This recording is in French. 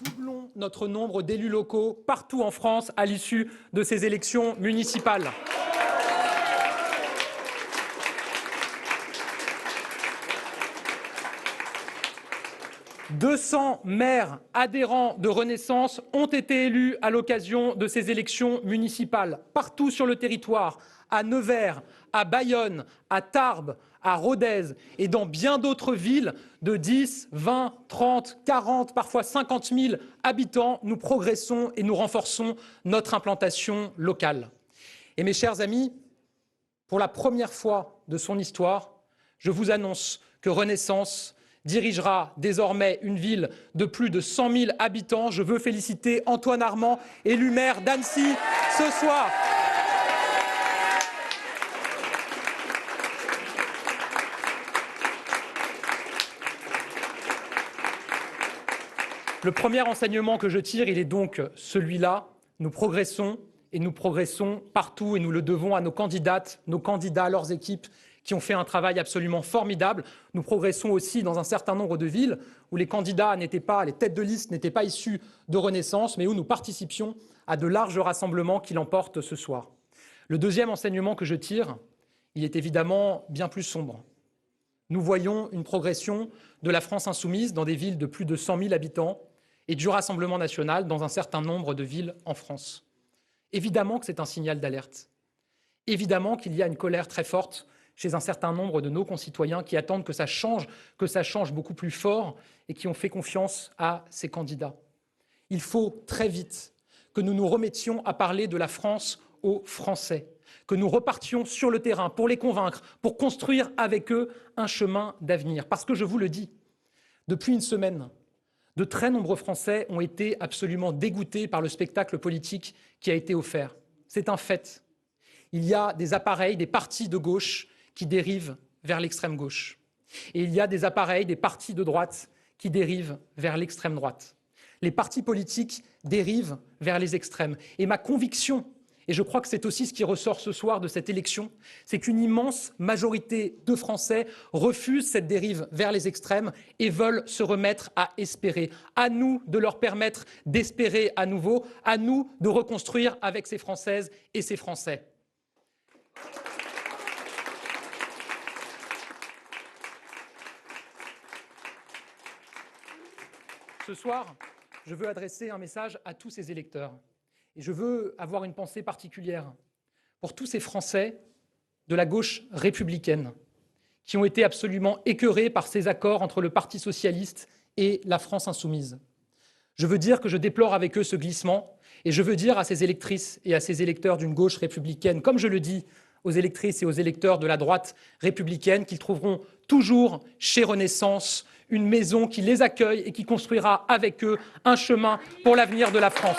doublons notre nombre d'élus locaux partout en France à l'issue de ces élections municipales. 200 maires adhérents de Renaissance ont été élus à l'occasion de ces élections municipales, partout sur le territoire, à Nevers, à Bayonne, à Tarbes, à Rodez et dans bien d'autres villes de 10, 20, 30, 40, parfois 50 000 habitants. Nous progressons et nous renforçons notre implantation locale. Et mes chers amis, pour la première fois de son histoire, je vous annonce que Renaissance dirigera désormais une ville de plus de 100 000 habitants. Je veux féliciter Antoine Armand, élu maire d'Annecy ce soir. Le premier enseignement que je tire, il est donc celui-là. Nous progressons et nous progressons partout et nous le devons à nos candidates, nos candidats, leurs équipes qui ont fait un travail absolument formidable. Nous progressons aussi dans un certain nombre de villes où les candidats n'étaient pas, les têtes de liste n'étaient pas issus de Renaissance, mais où nous participions à de larges rassemblements qui l'emportent ce soir. Le deuxième enseignement que je tire, il est évidemment bien plus sombre. Nous voyons une progression de la France insoumise dans des villes de plus de 100 000 habitants et du Rassemblement national dans un certain nombre de villes en France. Évidemment que c'est un signal d'alerte. Évidemment qu'il y a une colère très forte chez un certain nombre de nos concitoyens qui attendent que ça change beaucoup plus fort et qui ont fait confiance à ces candidats. Il faut très vite que nous nous remettions à parler de la France aux Français, que nous repartions sur le terrain pour les convaincre, pour construire avec eux un chemin d'avenir. Parce que je vous le dis, depuis une semaine, de très nombreux Français ont été absolument dégoûtés par le spectacle politique qui a été offert. C'est un fait. Il y a des appareils, des partis de gauche qui dérivent vers l'extrême gauche. Et il y a des appareils, des partis de droite qui dérivent vers l'extrême droite. Les partis politiques dérivent vers les extrêmes. Et ma conviction, et je crois que c'est aussi ce qui ressort ce soir de cette élection, c'est qu'une immense majorité de Français refusent cette dérive vers les extrêmes et veulent se remettre à espérer. À nous de leur permettre d'espérer à nouveau, à nous de reconstruire avec ces Françaises et ces Français. Ce soir, je veux adresser un message à tous ces électeurs. Et je veux avoir une pensée particulière pour tous ces Français de la gauche républicaine qui ont été absolument écœurés par ces accords entre le Parti socialiste et la France insoumise. Je veux dire que je déplore avec eux ce glissement et je veux dire à ces électrices et à ces électeurs d'une gauche républicaine, comme je le dis aux électrices et aux électeurs de la droite républicaine, qu'ils trouveront toujours chez Renaissance une maison qui les accueille et qui construira avec eux un chemin pour l'avenir de la France.